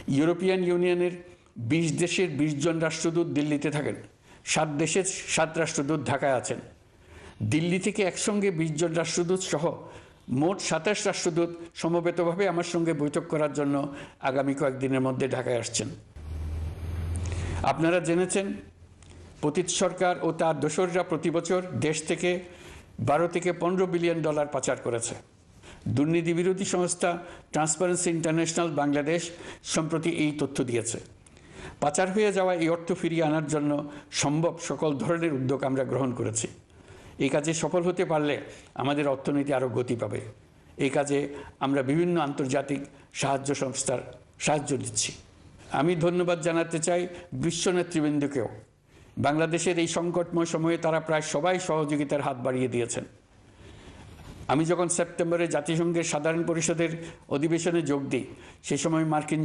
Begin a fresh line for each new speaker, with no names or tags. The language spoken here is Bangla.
ইউরোপিয়ান ইউনিয়নের 20 দেশের 20 জন রাষ্ট্রদূত দিল্লিতে থাকেন, 7 দেশের 7 রাষ্ট্রদূত ঢাকায় আছেন। দিল্লি থেকে একসঙ্গে 20 জন রাষ্ট্রদূত সহ মোট 27 রাষ্ট্রদূত সমবেতভাবে আমার সঙ্গে বৈঠক করার জন্য আগামী কয়েকদিনের মধ্যে ঢাকায় আসছেন। আপনারা জেনেছেন পতিত সরকার ও তার দোসররা প্রতি বছর দেশ থেকে 12 থেকে 15 বিলিয়ন ডলার পাচার করেছে। দুর্নীতি বিরোধী সংস্থা ট্রান্সপারেন্সি ইন্টারন্যাশনাল বাংলাদেশ সম্প্রতি এই তথ্য দিয়েছে। পাচার হয়ে যাওয়া এই অর্থ ফিরিয়ে আনার জন্য সম্ভব সকল ধরনের উদ্যোগ আমরা গ্রহণ করেছি। এই কাজে সফল হতে পারলে আমাদের অর্থনীতি আরও গতি পাবে। এই কাজে আমরা বিভিন্ন আন্তর্জাতিক সাহায্য সংস্থার সাহায্য দিচ্ছি। আমি ধন্যবাদ জানাতে চাই বিশ্ব নেতৃবৃন্দকেও। বাংলাদেশের এই সংকটময় সময়ে তারা প্রায় সবাই সহযোগিতার হাত বাড়িয়ে দিয়েছেন। আমি যখন সেপ্টেম্বরে জাতিসংঘের সাধারণ পরিষদের অধিবেশনে যোগ দিই, সে সময় মার্কিন